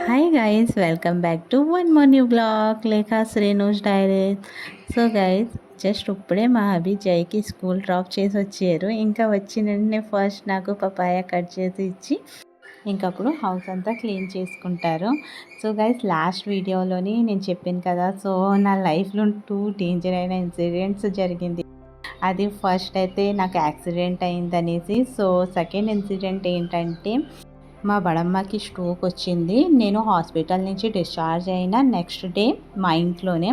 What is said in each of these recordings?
Hi guys, welcome back to one more new blog లేఖ Srinus diaries. So guys, just ఇప్పుడే మా hubby జైకి school drop చేసి వచ్చారు. ఇంకా వచ్చిన వెంటనే ఫస్ట్ నాకు పపాయ కట్ చేసి ఇచ్చి ఇంకప్పుడు హౌస్ అంతా క్లీన్ చేసుకుంటారు. సో గైస్, లాస్ట్ వీడియోలోని నేను చెప్పాను కదా, సో నా లైఫ్లో 2 డేంజర్ అయిన ఇన్సిడెంట్స్ జరిగింది. అది ఫస్ట్ అయితే నాకు యాక్సిడెంట్ అయిందనేసి. సో సెకండ్ ఇన్సిడెంట్ ఏంటంటే, మా బడమ్మకి స్ట్రోక్ వచ్చింది. నేను హాస్పిటల్ నుంచి డిశ్చార్జ్ అయిన నెక్స్ట్ డే మా ఇంట్లోనే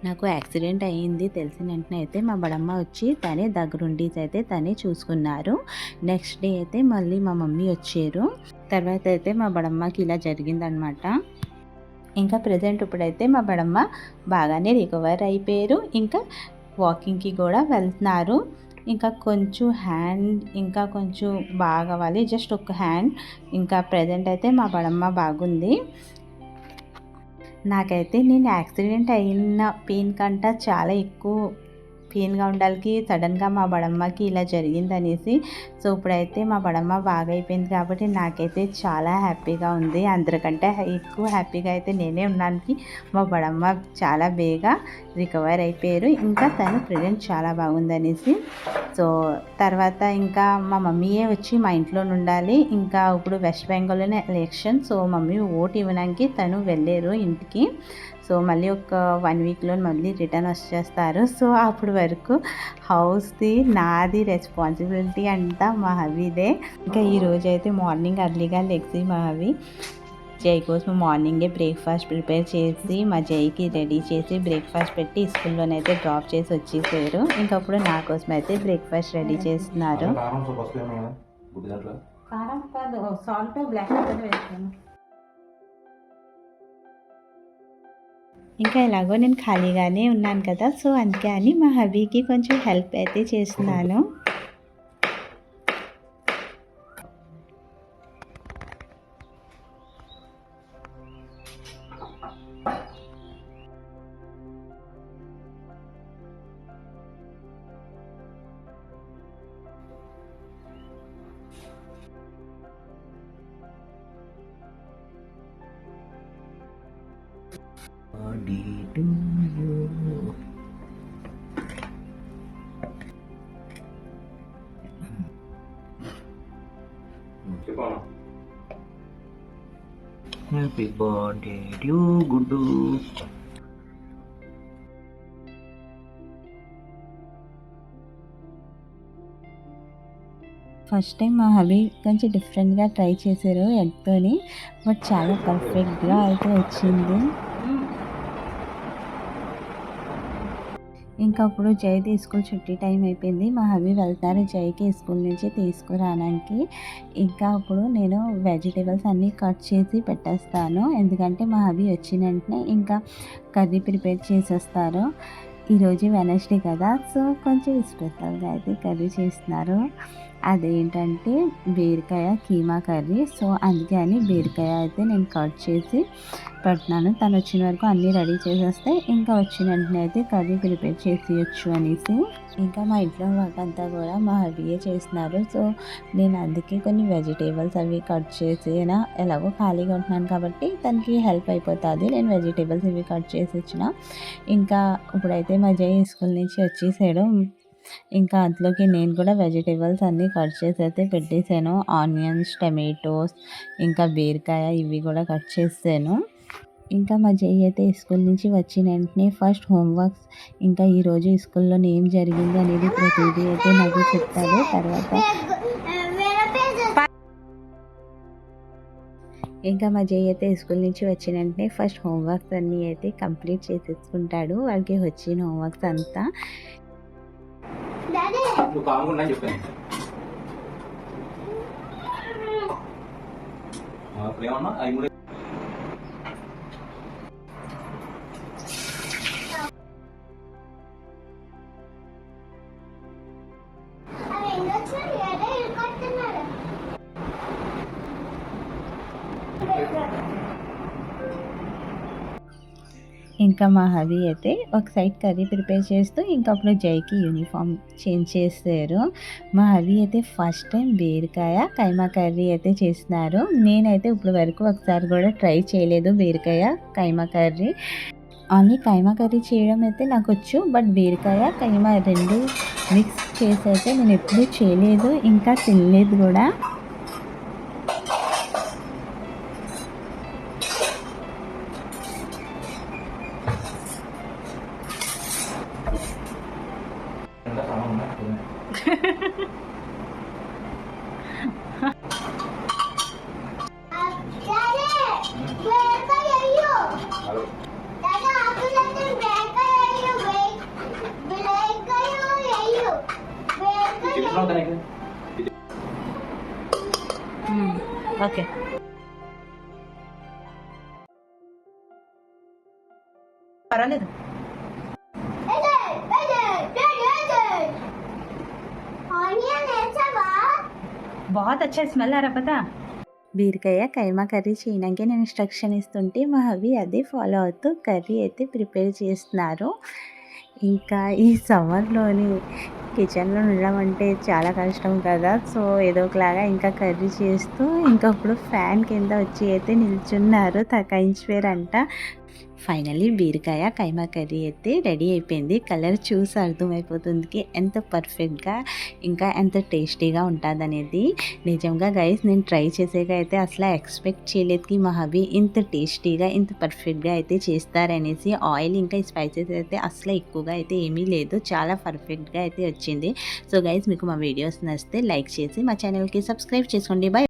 నాకు యాక్సిడెంట్ అయ్యింది తెలిసిన వెంటనే అయితే మా బడమ్మ వచ్చి తనే దగ్గరుండి అయితే తనే చూసుకున్నారు. నెక్స్ట్ డే అయితే మళ్ళీ మా మమ్మీ వచ్చారు. తర్వాత అయితే మా బడమ్మకి ఇలా జరిగిందనమాట. ఇంకా ప్రజెంట్ ఇప్పుడైతే మా బడమ్మ బాగానే రికవర్ అయిపోయారు. ఇంకా వాకింగ్కి కూడా వెళ్తున్నారు. ఇంకా కొంచెం హ్యాండ్ ఇంకా కొంచెం బాగా అవ్వాలి, జస్ట్ ఒక హ్యాండ్. ఇంకా ప్రజెంట్ అయితే మా బడమ్మ బాగుంది. నాకైతే నేను యాక్సిడెంట్ అయిన పెయిన్ కంటే చాలా ఎక్కువ పెయిన్గా ఉండాలి సడన్గా మా బడమ్మకి ఇలా జరిగిందనేసి. సో ఇప్పుడైతే మా బడమ్మ బాగా అయిపోయింది కాబట్టి నాకైతే చాలా హ్యాపీగా ఉంది. అందరికంటే ఎక్కువ హ్యాపీగా అయితే నేనే ఉన్నానికి. మా బడమ్మ చాలా బేగా రికవర్ అయిపోయారు. ఇంకా తను ప్రజెంట్ చాలా బాగుందనేసి. సో తర్వాత ఇంకా మా మమ్మీయే వచ్చి మా ఇంట్లో ఉండాలి. ఇంకా ఇప్పుడు వెస్ట్ బెంగాల్లోనే ఎలక్షన్. సో మమ్మీ ఓటు ఇవ్వడానికి తను వెళ్ళారు ఇంటికి. సో మళ్ళీ ఒక 1 వీక్లో మళ్ళీ రిటర్న్ వచ్చేస్తారు. సో అప్పటి వరకు హౌస్ది నాది రెస్పాన్సిబిలిటీ అంతా మా హవీదే. ఇంకా ఈరోజు అయితే మార్నింగ్ అర్లీగా లెగ్సి మా హవి జై కోసం మార్నింగే బ్రేక్ఫాస్ట్ ప్రిపేర్ చేసి మా జైకి రెడీ చేసి బ్రేక్ఫాస్ట్ పెట్టి స్కూల్లోనైతే డ్రాప్ చేసి వచ్చేసారు. ఇంకప్పుడు నా కోసం అయితే బ్రేక్ఫాస్ట్ రెడీ చేస్తున్నారు. కారం కాదు, సాల్ట్ బ్లాక్ పెప్పర్ వేస్తాను. ఇంకా ఎలాగో నేను ఖాళీగానే ఉన్నాను కదా, సో అందుకే అని మా హబీకి కొంచెం హెల్ప్ అయితే చేస్తున్నాను. To you. Happy birthday to you, Gudu. First time మా హబీ కొంచెం డిఫరెంట్గా ట్రై చేశారు ఎగ్తోని, బట్ చాలా పర్ఫెక్ట్గా అయితే వచ్చింది. ఇంకా అప్పుడు జైది స్కూల్ చుట్టి టైం అయిపోయింది. మా హబీ వెళ్తారు జైకి స్కూల్ నుంచి తీసుకురావడానికి. ఇంకా అప్పుడు నేను వెజిటేబుల్స్ అన్నీ కట్ చేసి పెట్టేస్తాను, ఎందుకంటే మా హబీ వచ్చిన వెంటనే ఇంకా కర్రీ ప్రిపేర్ చేసేస్తారు. ఈరోజు వెనస్డే కదా, సో కొంచెం స్పెషల్గా అయితే కర్రీ చేస్తున్నారు. అదేంటంటే బీరకాయ కీమా కర్రీ. సో అందుకే అని బీరకాయ అయితే నేను కట్ చేసి పెడుతున్నాను. తను వచ్చిన వరకు అన్నీ రెడీ చేసేస్తే ఇంకా వచ్చిన వెంటనే అయితే కర్రీ ప్రిపేర్ చేసేయచ్చు అనేసి. ఇంకా మా ఇంట్లో వర్క్ అంతా కూడా మా హబీయే చేస్తున్నారు. సో నేను అందుకే కొన్ని వెజిటేబుల్స్ అవి కట్ చేసి ఎలాగో ఖాళీగా ఉంటున్నాను కాబట్టి తనకి హెల్ప్ అయిపోతుంది. నేను వెజిటేబుల్స్ ఇవి కట్ చేసి ఇచ్చిన. ఇంకా ఇప్పుడైతే మా జై స్కూల్ నుంచి వచ్చేసాడు. ఇంకా అందులోకి నేను కూడా వెజిటేబుల్స్ అన్నీ కట్ చేసి అయితే పెట్టేశాను. ఆనియన్స్, టమాటోస్, ఇంకా బీరకాయ ఇవి కూడా కట్ చేసాను. ఇంకా మా జై అయితే స్కూల్ నుంచి వచ్చిన వెంటనే ఫస్ట్ హోంవర్క్స్, ఇంకా ఈరోజు స్కూల్లో ఏం జరిగింది అనేది ప్రతిదీ అయితే నాకు చెప్తాడు. తర్వాత ఇంకా మా జై అయితే స్కూల్ నుంచి వచ్చిన వెంటనే ఫస్ట్ హోంవర్క్స్ అన్నీ అయితే కంప్లీట్ చేసేసుకుంటాడు. వాడికి వచ్చిన హోంవర్క్స్ అంతా. నువ్వు కాకుండా చెప్పాను ఏమన్నా అవి కూడా. ఇంకా మా హబీ అయితే ఒక సైడ్ కర్రీ ప్రిపేర్ చేస్తూ ఇంకా అప్పుడు జైకి యూనిఫామ్ చేంజ్ చేశారు. మా హబీ అయితే ఫస్ట్ టైం బీరకాయ కైమా కర్రీ అయితే చేస్తున్నారు. నేనైతే ఇప్పుడు వరకు ఒకసారి కూడా ట్రై చేయలేదు బీరకాయ కైమా కర్రీ. ఓన్లీ కైమా కర్రీ చేయడం అయితే నాకొచ్చు. బట్ బీరకాయ కైమా 2 మిక్స్ చేసి అయితే నేను ఎప్పుడూ చేయలేదు, ఇంకా తినలేదు కూడా. ఓకే, పర్వాలేదు. बहुत अच्छा स्मेल आ रहा पता. బీరకాయ కైమా కర్రీ చేయడానికి నేను ఇన్స్ట్రక్షన్ ఇస్తుంటే మా హబీ అదే ఫాలో అవుతూ కర్రీ అయితే ప్రిపేర్ చేస్తున్నారు. ఇంకా ఈ సమ్మర్‌లోని కిచెన్‌లో ఉండడం అంటే చాలా కష్టం కదా! సో, ఏదో ఒకలాగా ఇంకా కర్రీ చేస్తూ ఇంకా అప్పుడు ఫ్యాన్ కింద వచ్చి అయితే నిల్చున్నారు. తకాయించిపోయారంట. ఫైనల్లీ బీరకాయ కైమా కర్రీ అయితే రెడీ అయిపోయింది. కలర్ చూసి అర్థమైపోతుంది ఎంత పర్ఫెక్ట్‌గా ఇంకా ఎంత టేస్టీగా ఉంటుందనేది. నిజంగా గైస్ నేను ట్రై చేసాక అయితే అసలు ఎక్స్పెక్ట్ చేయలేదు మా హబీ ఇంత టేస్టీగా ఇంత పర్ఫెక్ట్‌గా అయితే చేస్తారనేసి. ఆయిల్ ఇంకా స్పైసెస్ అయితే అసలు ఎక్కువగా అయితే ఏమీ లేదు. చాలా పర్ఫెక్ట్‌గా అయితే వచ్చింది. సో గైస్ మీకు మా వీడియోస్ నచ్చితే లైక్ చేసి మా ఛానల్‌కి సబ్స్క్రైబ్ చేసుకోండి. బై.